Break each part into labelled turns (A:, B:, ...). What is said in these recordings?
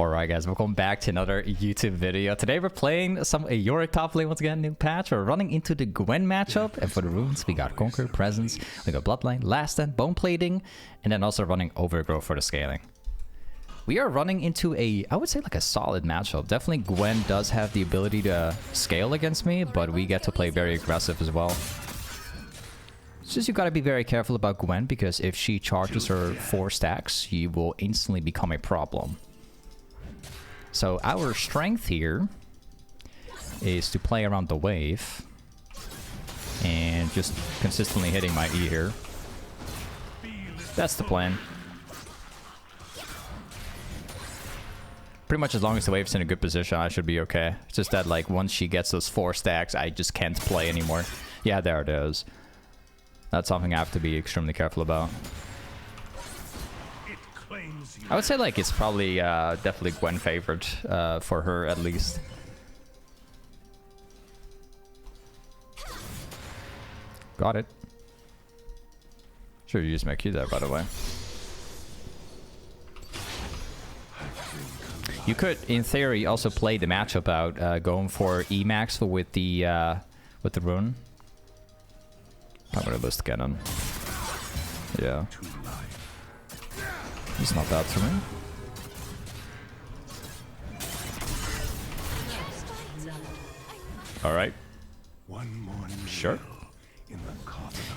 A: Alright guys, welcome back to another YouTube video. Today we're playing some Yorick top lane once again, new patch. We're running into the Gwen matchup, and for the runes we got Conquer, Presence, we got Bloodline, Last Stand, Bone Plating, and then also running Overgrowth for the scaling. We are running into a, I would say like a solid matchup. Definitely Gwen does have the ability to scale against me, but we get to play very aggressive as well. It's just you gotta be very careful about Gwen, because if she charges her 4 stacks, she will instantly become a problem. So our strength here is to play around the wave and just consistently hitting my E here. That's the plan. Pretty much as long as the wave's in a good position, I should be okay. It's just that like once she gets those 4 stacks, I just can't play anymore. Yeah, there it is. That's something I have to be extremely careful about. I would say like it's probably definitely Gwen favorite for her at least. Got it. Should use my Q there, by the way. You could, in theory, also play the matchup out, going for Emax with the rune. I'm gonna lose the cannon. Yeah. It's not bad for me. Alright. Sure.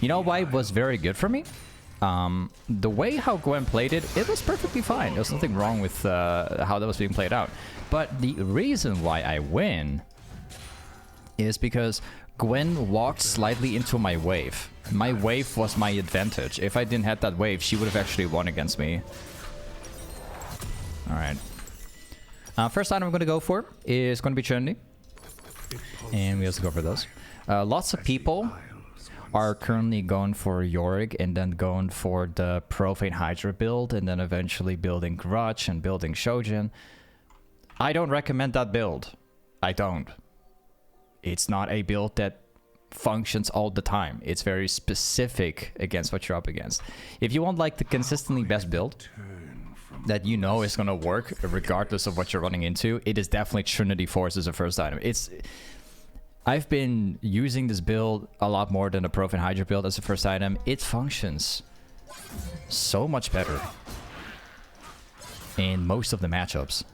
A: You know why it was very good for me? The way how Gwen played it, it was perfectly fine. There was nothing wrong with how that was being played out. But the reason why I win is because Gwen walked slightly into my wave. My wave was my advantage. If I didn't have that wave, she would have actually won against me. Alright. First item I'm going to go for is going to be Trinity. And we also go for those. Lots of people are currently going for Yorick and then going for the profane hydra build and then eventually building Grudge and building Shojin. I don't recommend that build. I don't. It's not a build that functions all the time. It's very specific against what you're up against. If you want like the consistently best build that you know is gonna work regardless of what you're running into, it is definitely Trinity Force as a first item. I've been using this build a lot more than the Profane Hydra build as a first item. It functions so much better in most of the matchups.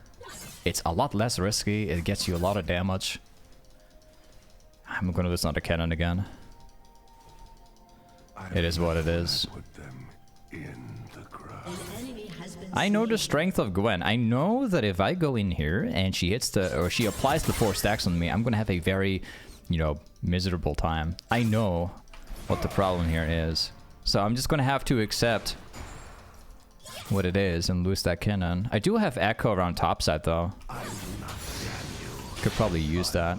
A: It's a lot less risky, it gets you a lot of damage. I'm gonna lose another cannon again. It is what it is. I know the strength of Gwen. I know that if I go in here and she hits she applies the 4 stacks on me, I'm gonna have a very, you know, miserable time. I know what the problem here is. So I'm just gonna have to accept what it is and lose that cannon. I do have Echo around topside though. Could probably use that.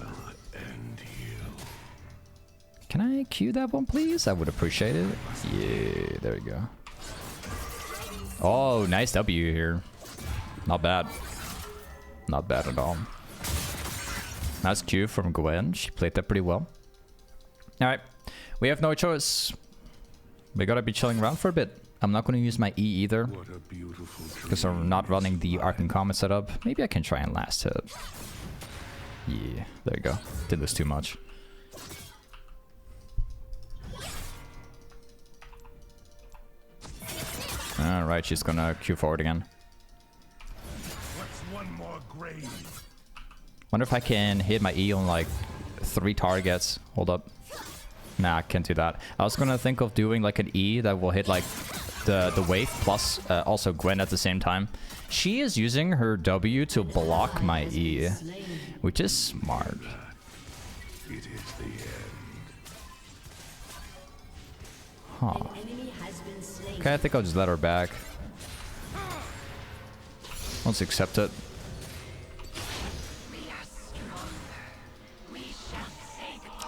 A: Can I Q that one, please? I would appreciate it. Yeah, there we go. Oh, nice W here. Not bad. Not bad at all. Nice Q from Gwen. She played that pretty well. Alright. We have no choice. We gotta be chilling around for a bit. I'm not gonna use my E either, because I'm not running the Arcane Comet setup. Maybe I can try and last hit. Yeah, there you go. Did this too much. Alright, she's gonna Q forward again. Wonder if I can hit my E on like 3 targets. Hold up. Nah, I can't do that. I was gonna think of doing like an E that will hit like the wave plus also Gwen at the same time. She is using her W to block my E, which is smart. Huh. Okay, I think I'll just let her back. Let's accept it.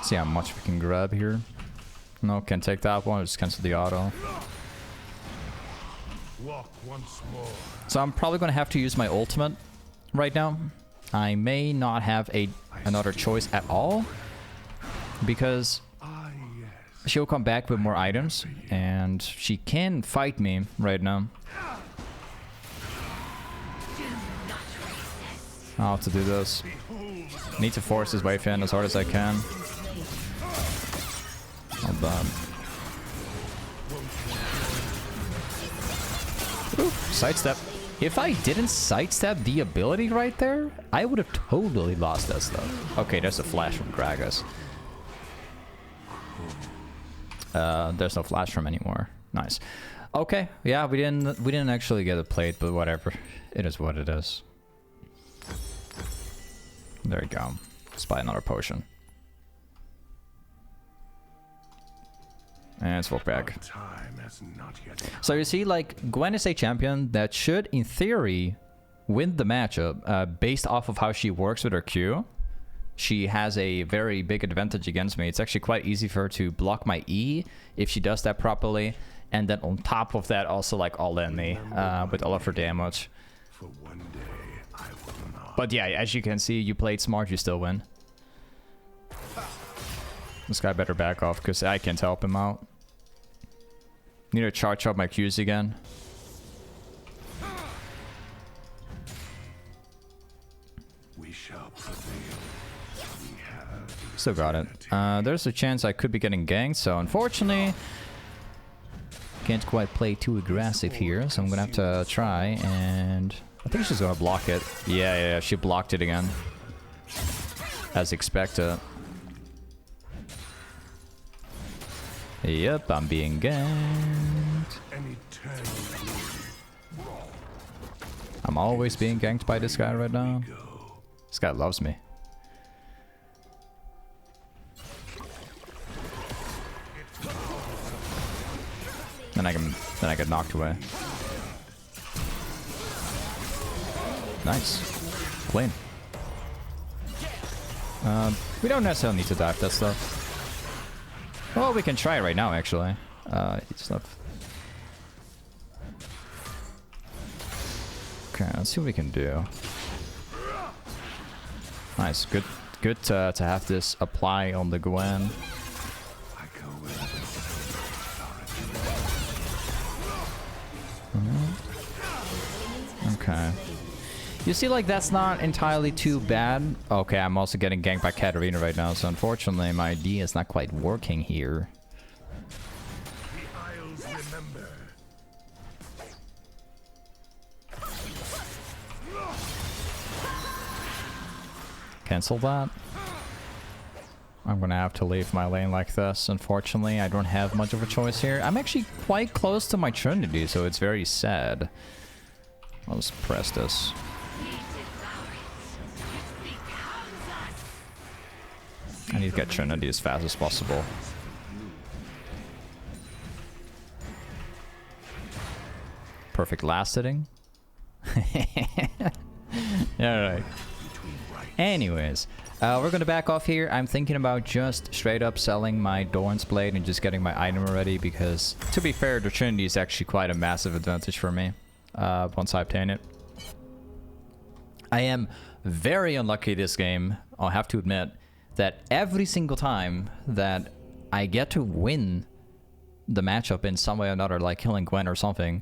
A: See how much we can grab here. No, can't take that one. Just cancel the auto. So I'm probably gonna have to use my ultimate right now. I may not have another choice at all, because she'll come back with more items, and she can fight me right now. I'll have to do this. Need to force his wave in as hard as I can. Not bad. Ooh, sidestep. If I didn't sidestep the ability right there, I would have totally lost that stuff. Okay, there's a flash from Gragas. There's no flash from anymore. Nice. Okay, yeah, we didn't actually get a plate, but whatever. It is what it is. There we go. Let's buy another potion. And let's walk back. So you see, like, Gwen is a champion that should, in theory, win the matchup based off of how she works with her Q. She has a very big advantage against me. It's actually quite easy for her to block my E if she does that properly. And then on top of that, also like all in me with all of her damage. But yeah, as you can see, you played smart, you still win. This guy better back off because I can't help him out. Need to charge up my Qs again. Still got it. There's a chance I could be getting ganked, so unfortunately can't quite play too aggressive here, so I'm gonna have to try, and I think she's gonna block it. Yeah, she blocked it again. As expected. Yep, I'm being ganked. I'm always being ganked by this guy right now. This guy loves me. Then I get knocked away. Nice. Clean. We don't necessarily need to dive that stuff. Well, we can try it right now, actually. Stuff. Okay, let's see what we can do. Nice. Good to have this apply on the Gwen. Okay. You see, like, that's not entirely too bad. Okay, I'm also getting ganked by Katarina right now, so unfortunately my idea is not quite working here. Cancel that. I'm gonna have to leave my lane like this. Unfortunately, I don't have much of a choice here. I'm actually quite close to my Trinity, so it's very sad. I'll just press this. I need to get Trinity as fast as possible. Perfect last hitting. Alright. Anyways, we're gonna back off here. I'm thinking about just straight up selling my Doran's Blade and just getting my item already because, to be fair, the Trinity is actually quite a massive advantage for me once I obtain it. I am very unlucky this game, I'll have to admit, that every single time that I get to win the matchup in some way or another, like killing Gwen or something,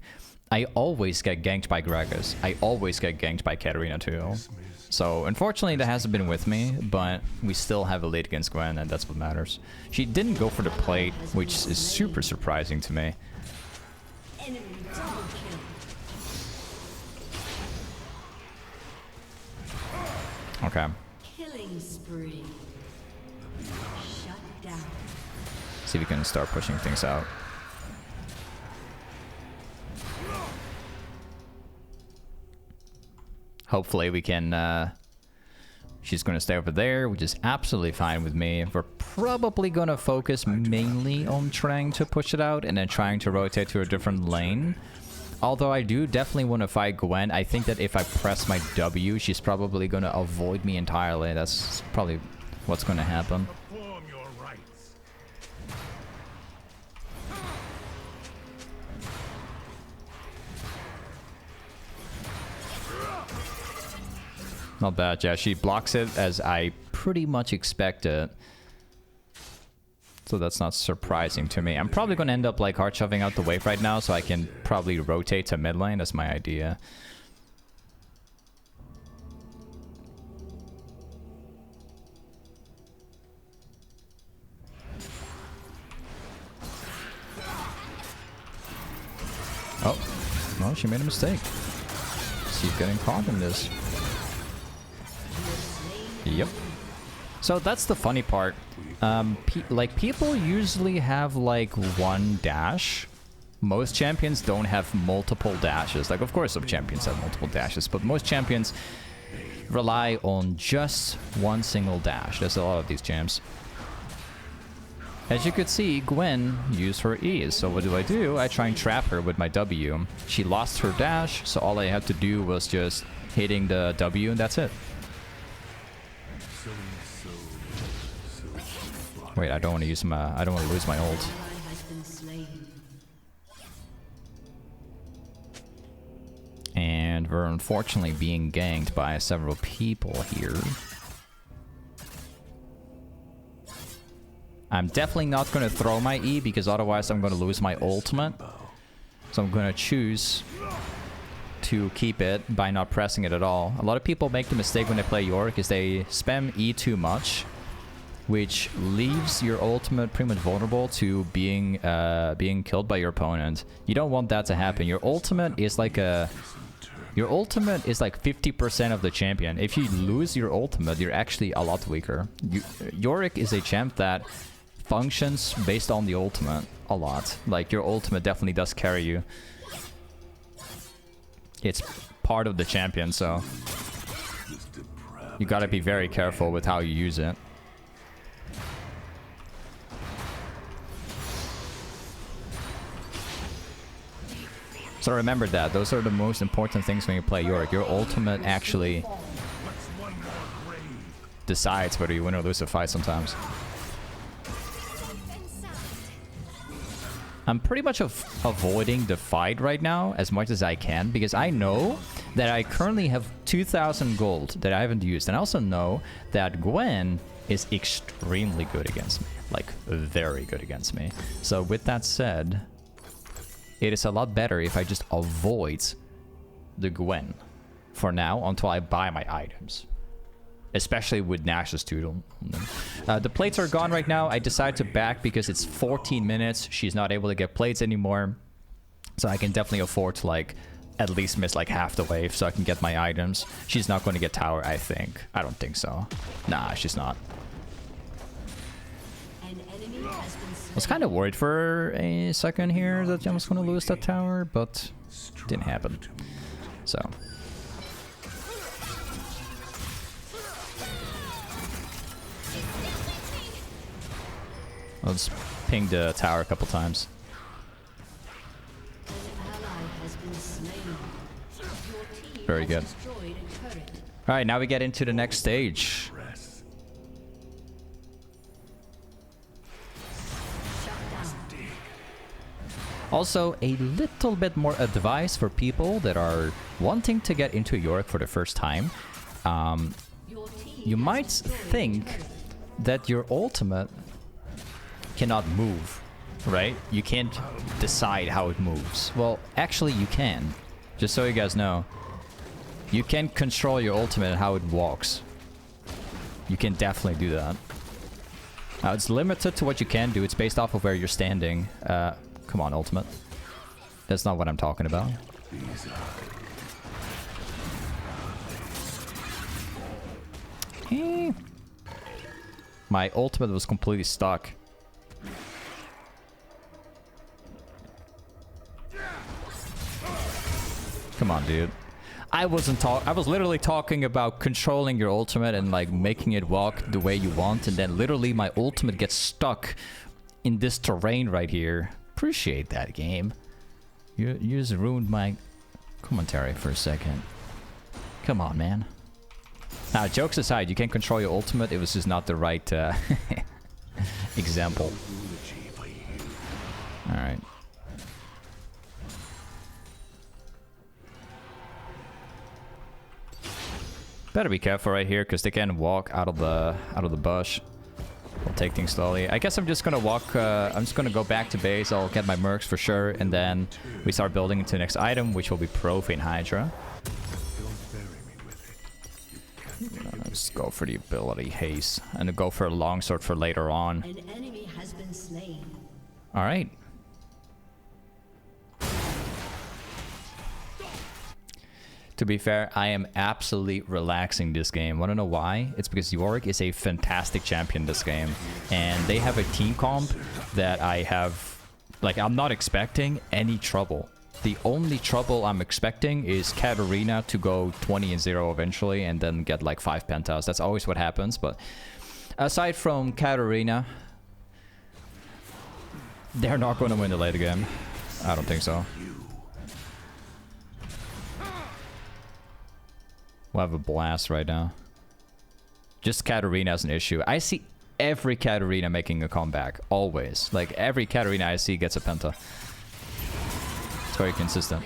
A: I always get ganked by Gragas. I always get ganked by Katarina too. So unfortunately that hasn't been with me, but we still have a lead against Gwen, and that's what matters. She didn't go for the plate, which is super surprising to me. Okay.
B: Killing spree. Shut down.
A: See if we can start pushing things out. Hopefully we can, she's gonna stay over there, which is absolutely fine with me. We're probably gonna focus mainly on trying to push it out and then trying to rotate to a different lane. Although I do definitely want to fight Gwen. I think that if I press my W, she's probably gonna avoid me entirely. That's probably what's gonna happen. Not bad, yeah, she blocks it as I pretty much expected. So that's not surprising to me. I'm probably going to end up like hard shoving out the wave right now so I can probably rotate to mid lane. That's my idea. Well, she made a mistake. She's getting caught in this. Yep. So that's the funny part. Like, people usually have like one dash. Most champions don't have multiple dashes. Like, of course some champions have multiple dashes, but most champions rely on just one single dash. There's a lot of these champs. As you could see, Gwen used her E. So what do? I try and trap her with my W. She lost her dash, so all I had to do was just hitting the W and that's it. Wait, I don't want to use my... I don't want to lose my ult. And we're unfortunately being ganked by several people here. I'm definitely not going to throw my E because otherwise I'm going to lose my ultimate. So I'm going to choose to keep it by not pressing it at all. A lot of people make the mistake when they play Yorick is they spam E too much, which leaves your ultimate pretty much vulnerable to being killed by your opponent. You don't want that to happen. Your ultimate is like 50% of the champion. If you lose your ultimate, you're actually a lot weaker. Yorick is a champ that functions based on the ultimate a lot. Like, your ultimate definitely does carry you. It's part of the champion, so you gotta be very careful with how you use it. So remember that. Those are the most important things when you play Yorick. Your ultimate actually decides whether you win or lose a fight sometimes. I'm pretty much avoiding the fight right now as much as I can because I know that I currently have 2,000 gold that I haven't used. And I also know that Gwen is extremely good against me. Like, very good against me. So with that said, it is a lot better if I just avoid the Gwen for now until I buy my items. Especially with Nash's Toodle. The plates are gone right now. I decided to back because it's 14 minutes. She's not able to get plates anymore. So I can definitely afford to, like, at least miss like half the wave so I can get my items. She's not going to get tower, I think. I don't think so. Nah, she's not. I was kind of worried for a second here that I was going to lose that tower, but didn't happen. So. I'll just ping the tower a couple times. Very good. Alright, now we get into the next stage. Also, a little bit more advice for people that are wanting to get into Yorick for the first time. You might think that your ultimate cannot move, right? You can't decide how it moves. Well, actually you can. Just so you guys know. You can control your ultimate and how it walks. You can definitely do that. Now, it's limited to what you can do. It's based off of where you're standing. Come on, ultimate. That's not what I'm talking about. My ultimate was completely stuck. Come on, dude. I was literally talking about controlling your ultimate and like making it walk the way you want, and then literally my ultimate gets stuck in this terrain right here. Appreciate that, game. You just ruined my commentary for a second. Come on, man. Now, jokes aside, you can control your ultimate. It was just not the right example. Alright. Better be careful right here, because they can walk out of the bush. We'll take things slowly. I guess I'm just gonna walk. I'm just gonna go back to base. I'll get my mercs for sure, and then we start building into the next item, which will be profane hydra. Let's go for the ability haste, and go for a longsword for later on.
B: An enemy has been slain.
A: All right. To be fair, I am absolutely relaxing this game. Wanna know why? It's because Yorick is a fantastic champion this game. And they have a team comp that I have... Like, I'm not expecting any trouble. The only trouble I'm expecting is Katarina to go 20-0 eventually and then get like 5 pentas. That's always what happens, but... Aside from Katarina... They're not going to win the late game. I don't think so. We'll have a blast right now. Just Katarina is an issue. I see every Katarina making a comeback. Always. Like, every Katarina I see gets a penta. It's very consistent.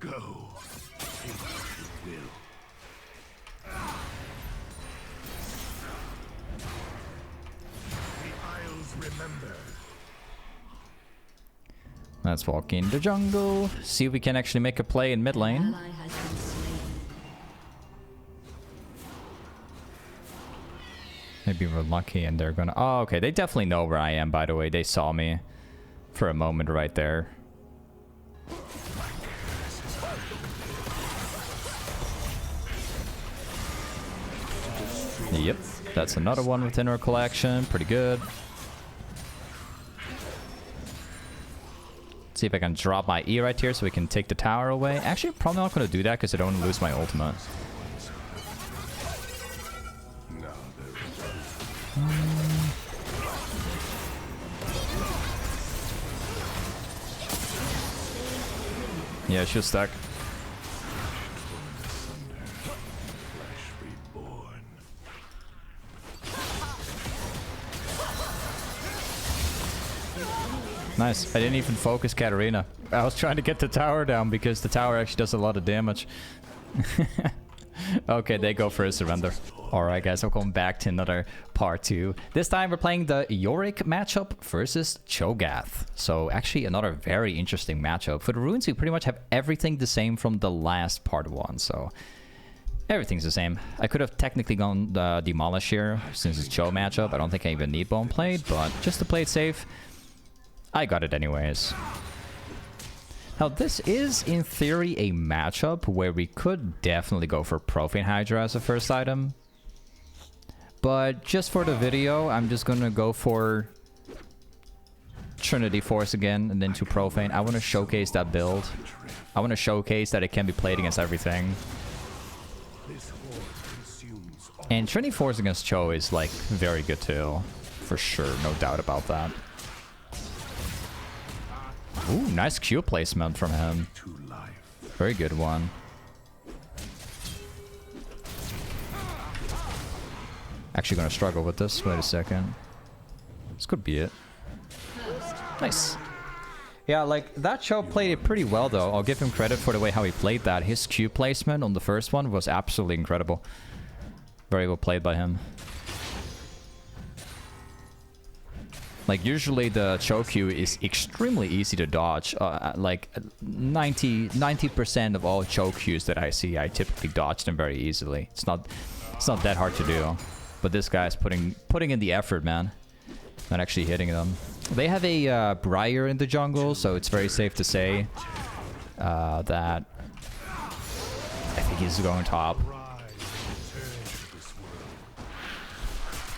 C: Go.
A: Let's walk in the jungle. See if we can actually make a play in mid lane. Maybe we're lucky and they're gonna... Oh, okay. They definitely know where I am, by the way. They saw me for a moment right there. Yep. That's another one within our collection. Pretty good. See if I can drop my E right here so we can take the tower away. Actually, I'm probably not going to do that because I don't want to lose my ultimate. Yeah, she's stuck. Nice. I didn't even focus Katarina. I was trying to get the tower down because the tower actually does a lot of damage. Okay, they go for a surrender. Alright guys, welcome back to another part 2. This time we're playing the Yorick matchup versus Cho'gath. So actually another very interesting matchup. For the runes, we pretty much have everything the same from the last part 1. So everything's the same. I could have technically gone Demolish here since it's Cho matchup. I don't think I even need Bone Plate, but just to play it safe, I got it anyways. Now this is in theory a matchup where we could definitely go for Profane Hydra as a first item. But just for the video, I'm just gonna go for Trinity Force again and then to Profane. I want to showcase that build. I want to showcase that it can be played against everything. And Trinity Force against Cho is like very good too. For sure, no doubt about that. Ooh, nice Q placement from him. Very good one. Actually gonna struggle with this. Wait a second. This could be it. Nice. Yeah, like, that Cho played it pretty well though. I'll give him credit for the way how he played that. His Q placement on the first one was absolutely incredible. Very well played by him. Like, usually the Cho Q is extremely easy to dodge. Like, 90% of all Cho Qs that I see, I typically dodge them very easily. It's not that hard to do. But this guy's putting in the effort, man. Not actually hitting them. They have a Briar in the jungle, so it's very safe to say that I think he's going top.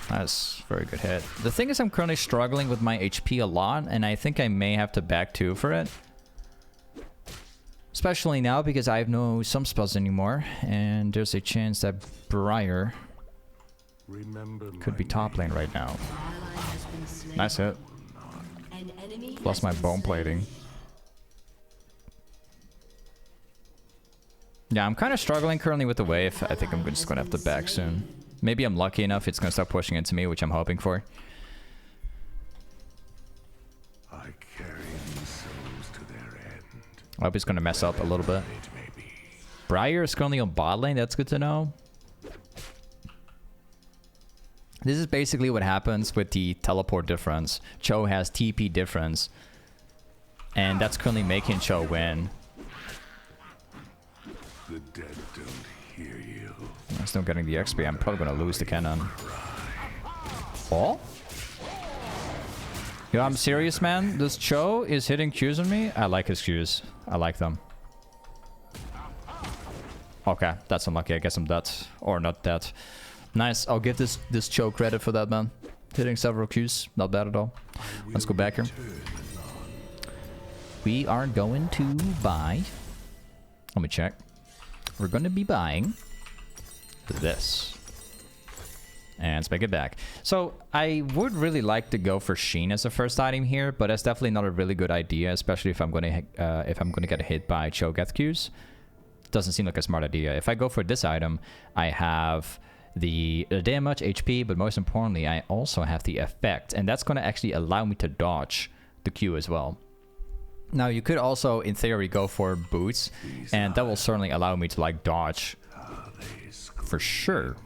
A: That's a very good hit. The thing is, I'm currently struggling with my HP a lot, and I think I may have to back 2 for it. Especially now, because I have no some spells anymore, and there's a chance that Briar could be top lane right now. Nice hit. Lost my bone plating. Yeah, I'm kind of struggling currently with the wave. I think I'm just going to have to back soon. Maybe I'm lucky enough it's going to start pushing into me, which I'm hoping for.
C: I carry these souls to their end.
A: I hope it's going to mess up a little bit. Briar is currently on bot lane. That's good to know. This is basically what happens with the teleport difference. Cho has TP difference. And that's currently making Cho win.
C: The dead don't hear you.
A: I'm still getting the XP. I'm probably going to lose the cannon. Oh? Yo, I'm serious, man. This Cho is hitting Qs on me. I like his Qs. I like them. Okay, that's unlucky. I guess I'm dead. Or not dead. Nice. I'll give this Cho credit for that, man. Hitting several Qs. Not bad at all. Let's go back here. We are going to buy... Let me check. We're going to be buying this. And let's make it back. So I would really like to go for Sheen as a first item here, but that's definitely not a really good idea, especially if I'm gonna get hit by Cho'gath Qs. Doesn't seem like a smart idea. If I go for this item, I have the damage, HP, but most importantly, I also have the effect, and that's gonna actually allow me to dodge the Q as well. Now you could also, in theory, go for boots, and that will certainly allow me to like dodge for sure.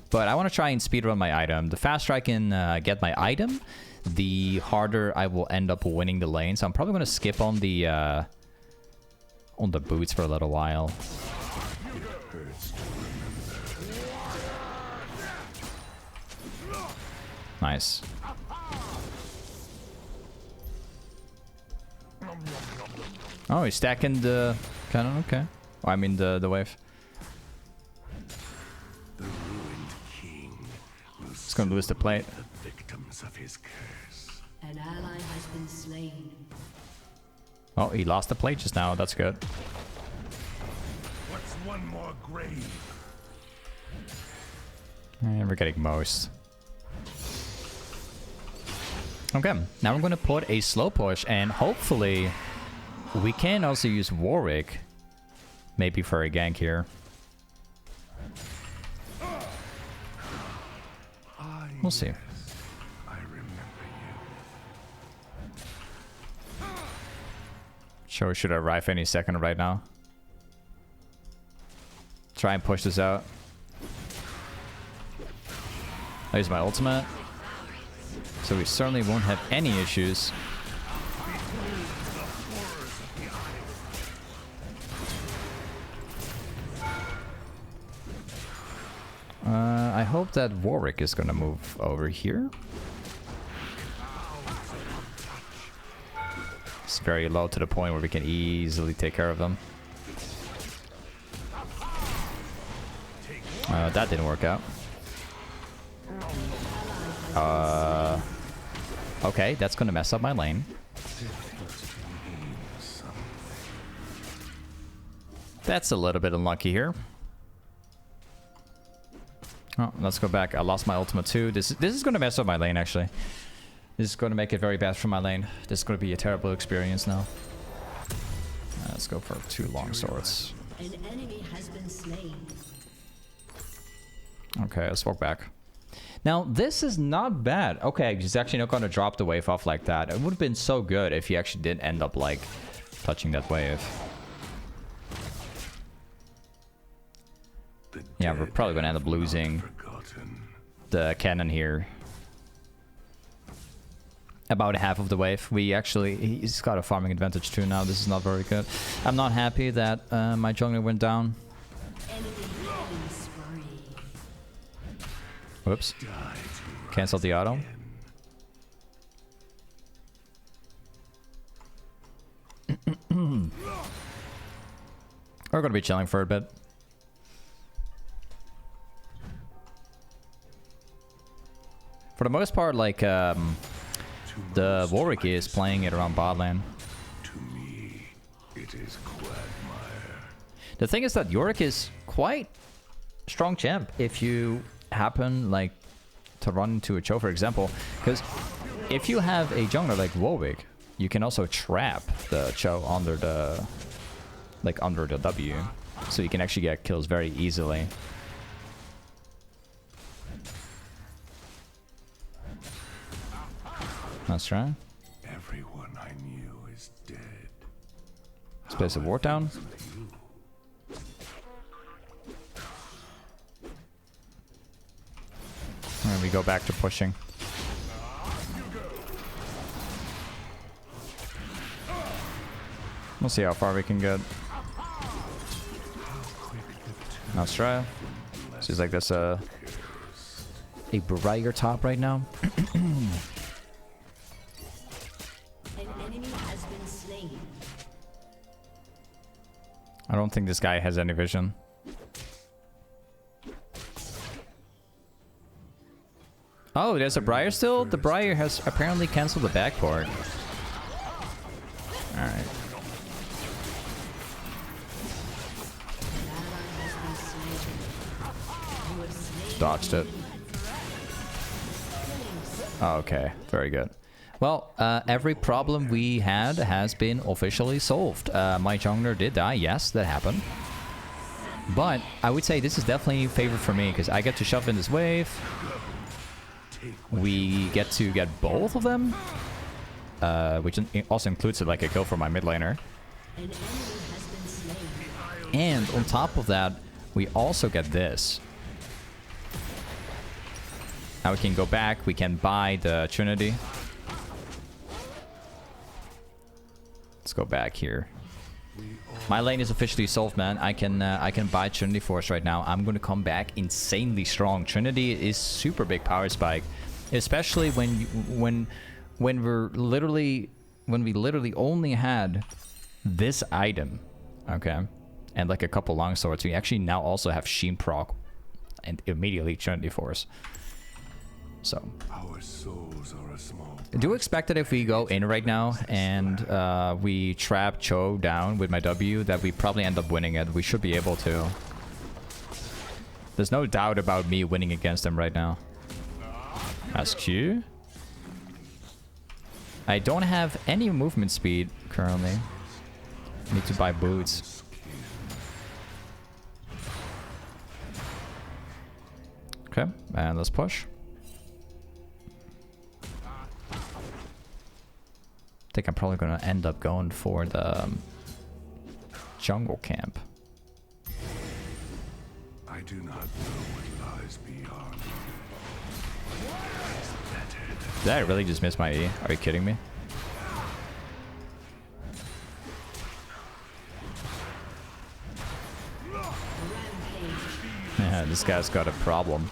A: But I want to try and speedrun my item. The faster I can get my item, the harder I will end up winning the lane. So I'm probably going to skip on the boots for a little while. Nice. Oh, he's stacking the cannon. Okay. Oh, I mean the wave. It's gonna lose the plate.
C: The victims of his curse.
B: An ally has been slain.
A: Oh, he lost the plate just now. That's good.
C: What's one more grave?
A: And we're getting most. Okay, now we're gonna put a slow push, and hopefully we can also use Warwick, maybe for a gank here. We'll see.
C: I remember you.
A: Cho should arrive any second right now. Try and push this out. I use my ultimate. So we certainly won't have any issues. I hope that Warwick is gonna move over here. It's very low to the point where we can easily take care of them. That didn't work out. Okay, that's gonna mess up my lane. That's a little bit unlucky here. Oh, let's go back. I lost my ultimate too. This is going to mess up my lane, actually. This is going to make it very bad for my lane. This is going to be a terrible experience now. Let's go for 2 long swords.
B: An enemy has been slain.
A: Okay, let's walk back. Now, this is not bad. Okay, he's actually not going to drop the wave off like that. It would have been so good if he actually did end up, like, touching that wave. Yeah, we're probably going to end up losing the cannon here. About half of the wave. He's got a farming advantage too now. This is not very good. I'm not happy that my jungler went down. Whoops. Cancel the auto. We're going to be chilling for a bit. For the most part, like, the Warwick is playing it around bot lane.
C: To me, it is quagmire.
A: The thing is that Yorick is quite strong champ if you happen, like, to run into a Cho, for example. Because if you have a jungler like Warwick, you can also trap the Cho under the, like, under the W. So you can actually get kills very easily. That's right.
C: Everyone I knew is dead.
A: Let's place a ward down. And we go back to pushing. We'll see how far we can get. Let's try. Seems like that's a brighter top right now. I don't think this guy has any vision. Oh, there's a Briar still? The Briar has apparently cancelled the backboard. Alright. Dodged it. Oh, okay, very good. Well, every problem we had has been officially solved. My jungler did die, yes, that happened. But I would say this is definitely a favor for me, because I get to shove in this wave. We get to get both of them, which also includes like a kill for my mid laner. And on top of that, we also get this. Now we can go back, we can buy the Trinity. Let's go back here. My lane is officially solved, man. I can buy Trinity Force right now. I'm gonna come back insanely strong. Trinity is super big power spike, especially when we literally only had this item, okay, and like a couple long swords. We actually now also have Sheen proc and immediately Trinity Force. So
C: Our souls are a small.
A: do expect that if we go in right now and we trap Cho down with my W, that we probably end up winning it. We should be able to. There's no doubt about me winning against him right now. SQ. I don't have any movement speed currently. Need to buy boots. Okay, and let's push. I think I'm probably gonna end up going for the jungle camp.
C: I do not know what lies beyond.
A: Did I really just miss my E? Are you kidding me? Yeah, this guy's got a problem.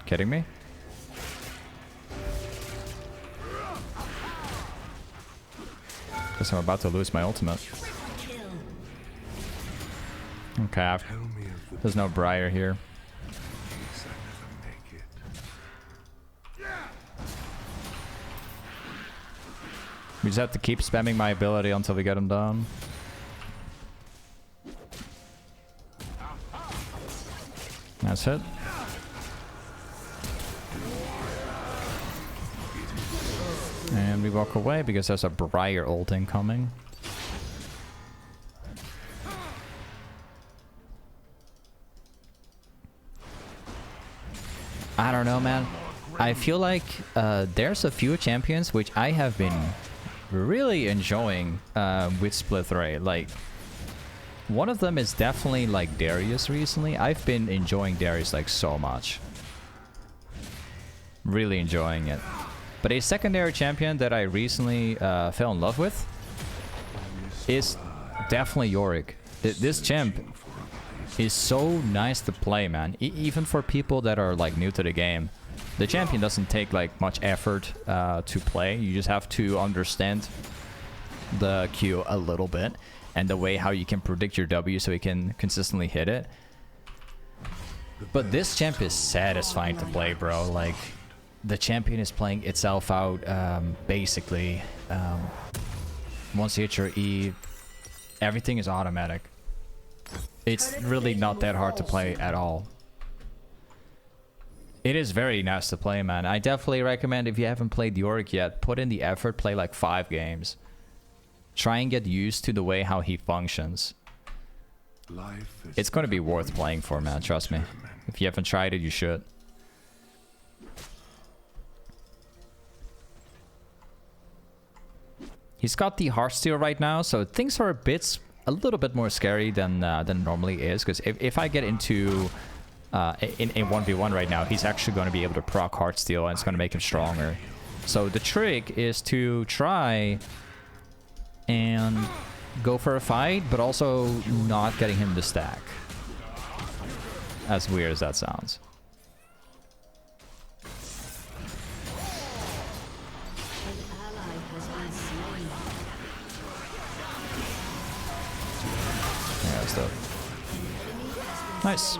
A: Kidding me? Guess I'm about to lose my ultimate. Okay, there's no Briar here. We just have to keep spamming my ability until we get him down. That's it. And we walk away because there's a Briar ult incoming. I don't know, man. I feel like there's a few champions which I have been really enjoying with Split Ray. Like, one of them is definitely like Darius recently. I've been enjoying Darius like so much. Really enjoying it. But a secondary champion that I recently fell in love with is definitely Yorick. This champ is so nice to play, man. Even for people that are like new to the game. The champion doesn't take like much effort to play. You just have to understand the Q a little bit and the way how you can predict your W so you can consistently hit it. But this champ is satisfying to play, bro. Like, the champion is playing itself out basically. Once you hit your E, everything is automatic. It's really not that hard to play at all. It is very nice to play, man. I definitely recommend, if you haven't played Yorick yet, put in the effort, play like 5 games. Try and get used to the way how he functions. It's going to be worth playing for, man. Trust me. If you haven't tried it, you should. He's got the Heartsteel right now, so things are a little bit more scary than normally is. Because if I get into in 1v1 right now, he's actually going to be able to proc Heartsteel, and it's going to make him stronger. So the trick is to try and go for a fight, but also not getting him to stack. As weird as that sounds. stuff. Nice.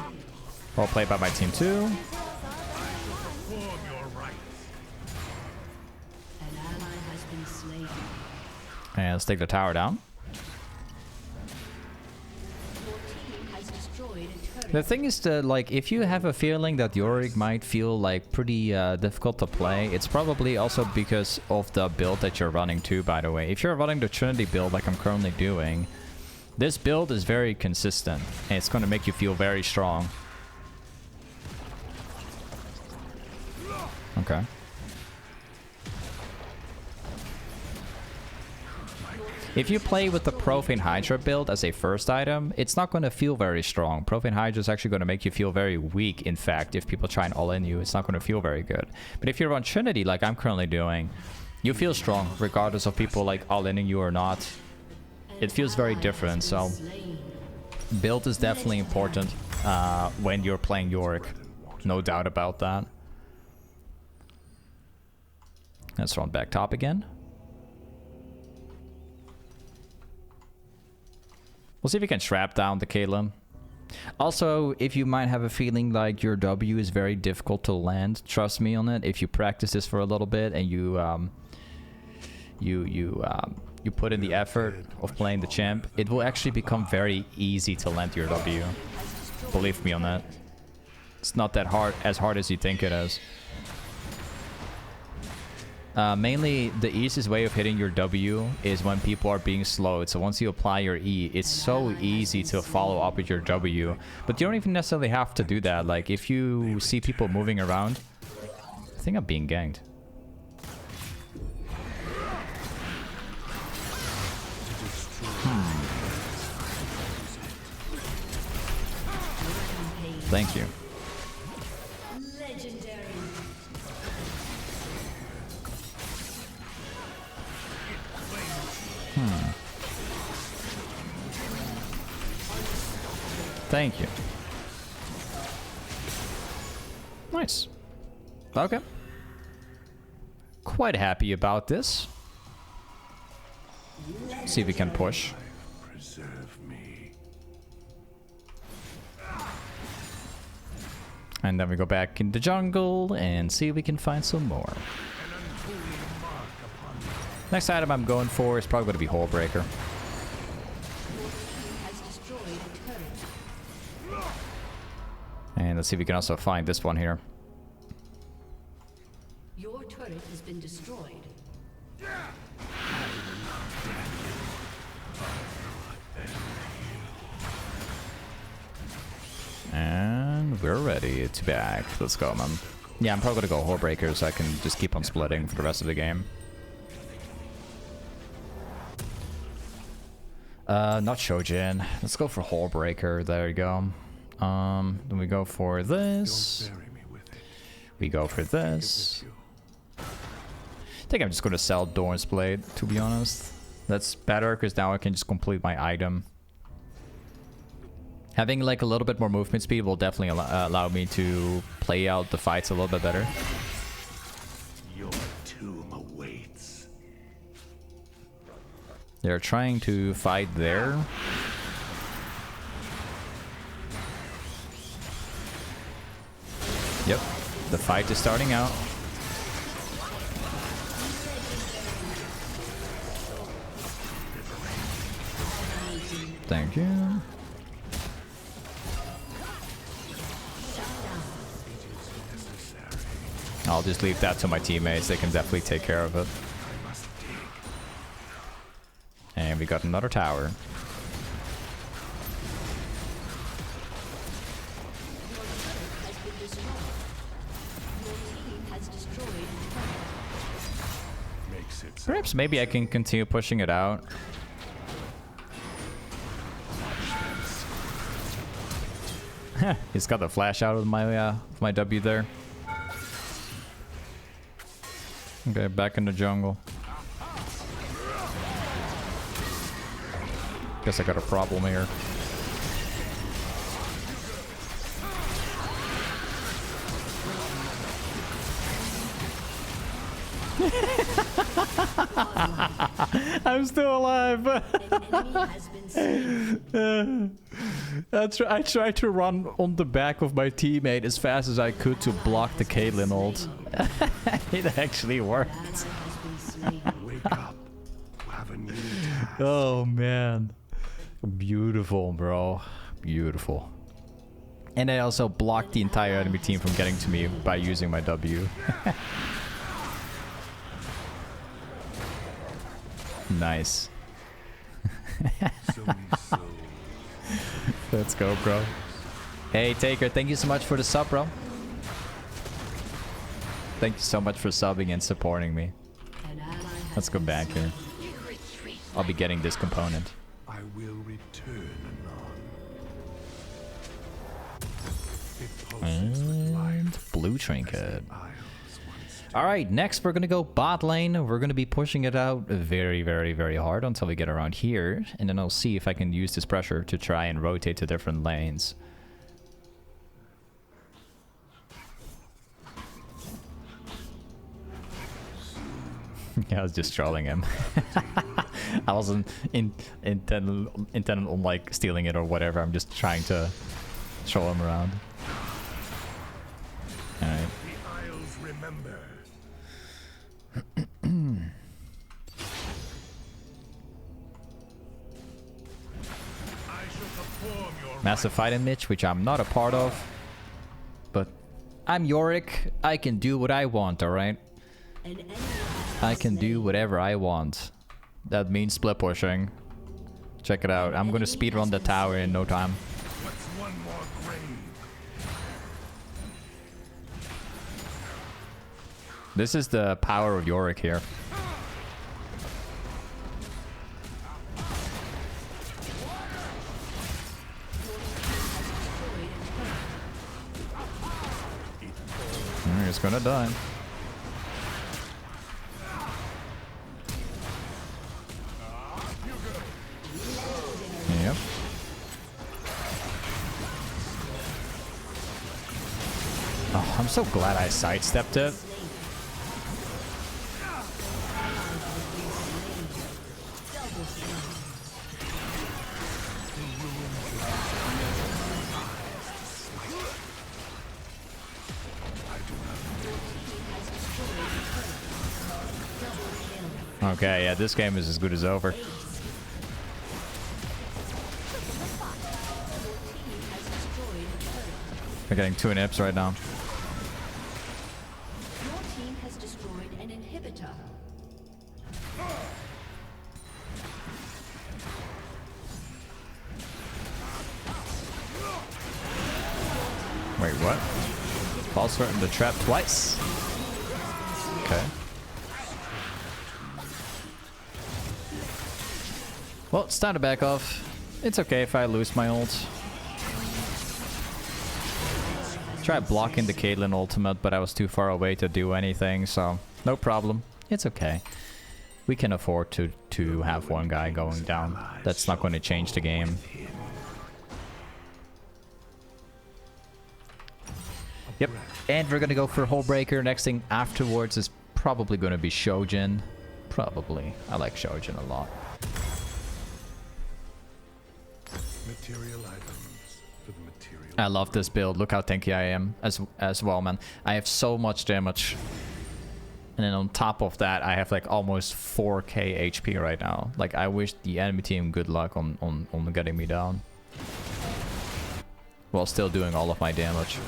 A: Well played by my team too.
B: An ally has been slain.
A: And let's take the tower down.
B: Your team has destroyed a turret.
A: The thing is that, like, if you have a feeling that Yorick might feel like pretty difficult to play, it's probably also because of the build that you're running too, by the way. If you're running the Trinity build like I'm currently doing, this build is very consistent and it's going to make you feel very strong. Okay. If you play with the Profane Hydra build as a first item, it's not going to feel very strong. Profane Hydra is actually going to make you feel very weak. In fact, if people try and all-in you, it's not going to feel very good. But if you run Trinity like I'm currently doing, you feel strong regardless of people like all-inning you or not. It feels very different, so build is definitely important when you're playing Yorick. No doubt about that. Let's run back top again. We'll see if we can trap down the Caleb. Also, if you might have a feeling like your W is very difficult to land, trust me on it. If you practice this for a little bit and you put in the effort of playing the champ, it will actually become very easy to land your W. Believe me on that. It's not that hard, as hard as you think it is. Mainly, the easiest way of hitting your W is when people are being slowed. So once you apply your E, it's so easy to follow up with your W. But you don't even necessarily have to do that. Like, if you see people moving around... I think I'm being ganked. Thank you.
B: Legendary.
A: Thank you. Nice. Okay. Quite happy about this. See if we can push.
C: Preserve me.
A: And then we go back in the jungle and see if we can find some more. Next item I'm going for is probably going to be hullbreaker.
B: Has destroyed a turret.
A: And let's see if we can also find this one here.
B: Your turret has been destroyed.
A: And we're ready to back. Let's go, man. Yeah, I'm probably going to go hullbreaker so I can just keep on splitting for the rest of the game. Not Shojin. Let's go for hullbreaker. There you go. Then we go for this.
C: Bury me with it.
A: We go for this. I think I'm just going to sell Dorn's Blade, to be honest. That's better, because now I can just complete my item. Having like a little bit more movement speed will definitely allow me to play out the fights a little bit better.
C: Your tomb awaits.
A: They're trying to fight there. Yep, the fight is starting out. Thank you. I'll just leave that to my teammates. They can definitely take care of it. And we got another tower.
B: Has been destroyed. Your team has destroyed a turret.
C: Makes it so.
A: Perhaps maybe I can continue pushing it out. He's got the flash out of my W there. Okay, back in the jungle. Guess I got a problem here. I'm still alive.
B: An enemy has been slain.
A: I tried to run on the back of my teammate as fast as I could to block the Caitlyn ult. It actually worked.
B: Ally has been slain.
C: Wake up. You have a new task.
A: Oh man. Beautiful, bro. Beautiful. And I also blocked the entire enemy team from getting to me by using my W. Nice.
C: So many souls.
A: Let's go, bro. Hey, Taker, thank you so much for the sub, bro. Thank you so much for subbing and supporting me.
B: An ally has
A: Let's go
B: been
A: back here. I'll be getting this component.
C: I will return anon. It pulses with life.
A: And blue trinket.
C: Isles once did.
A: Alright, next we're gonna go bot lane. We're gonna be pushing it out very, very, very hard until we get around here. And then I'll see if I can use this pressure to try and rotate to different lanes. Yeah, I was just trolling him. I wasn't intended on like stealing it or whatever. I'm just trying to troll him around. Alright.
C: The Isles remember. I shall perform your
A: Massive fight in Mitch, which I'm not a part of. But I'm Yorick. I can do what I want, alright?
B: an enemy has
A: I
B: been
A: can do
B: slain.
A: whatever I want. That means split pushing. Check it out. I'm gonna speedrun the tower in no time.
C: What's one more grave?
A: This is the power of Yorick here. He's gonna die. Yep. Oh, I'm so glad I sidestepped it. Okay, yeah, this game is as good as over. We're getting 2 nips right now.
B: Your team has destroyed an inhibitor.
A: Wait, what? False start in the trap twice. Okay. Well, it's time to back off. It's okay if I lose my ult. Tried blocking the Caitlyn ultimate, but I was too far away to do anything, so no problem. It's okay. We can afford to have one guy going down. That's not going to change the game. Yep, and we're gonna go for hullbreaker. Next thing afterwards is probably gonna be Shojin. Probably. I like Shojin a lot.
C: Material items for the material.
A: I love this build. Look how tanky I am as well, man. I have so much damage. And then on top of that, I have like almost 4k HP right now. Like, I wish the enemy team good luck on getting me down. While still doing all of my damage.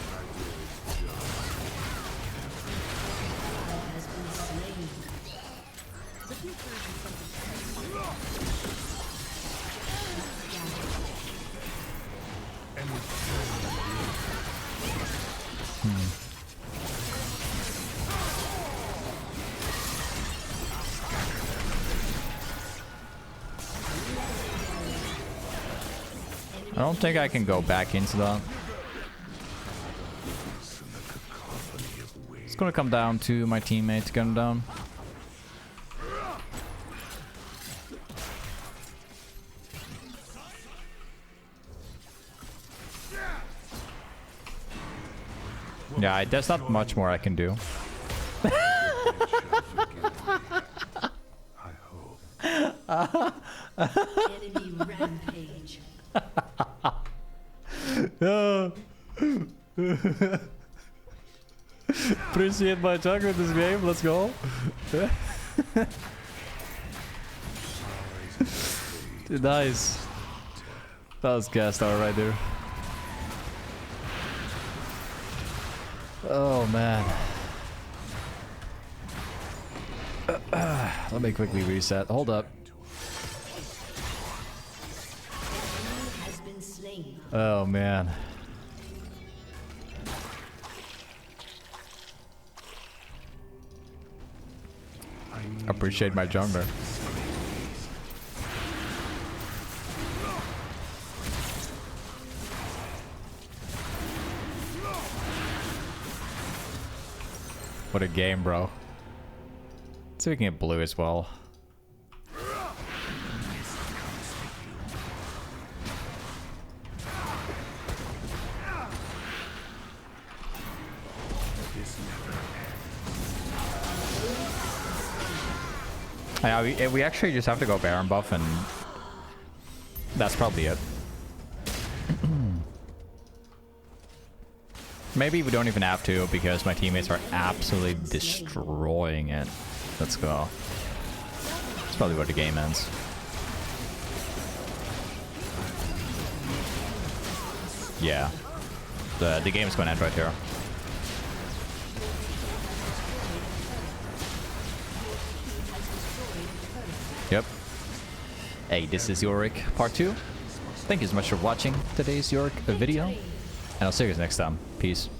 B: Has been slain.
A: I don't think I can go back into that. It's gonna come down to my teammate to get him down. Yeah, there's not much more I can do.
C: I hope.
B: Enemy rampage.
A: Appreciate my jungler this game. Let's go. Dude, nice. That was gas tower right there. Oh man. Let me quickly reset. Hold up.
B: Has been slain.
A: Oh man. Appreciate my jungler. What a game, bro. Let's see if we can get blue as well. Yeah, we actually just have to go Baron buff, and that's probably it. Maybe we don't even have to because my teammates are absolutely destroying it. Let's go. That's probably where the game ends. Yeah. The game is going to end right here. Yep. Hey, this is Yorick part 2. Thank you so much for watching today's Yorick video. And I'll see you guys next time. Peace.